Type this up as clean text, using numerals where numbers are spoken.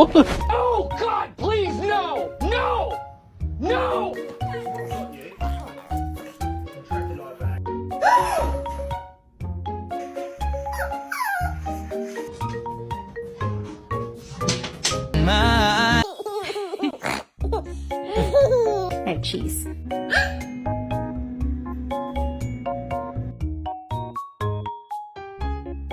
Oh, God, please, no! No! No! I have cheese.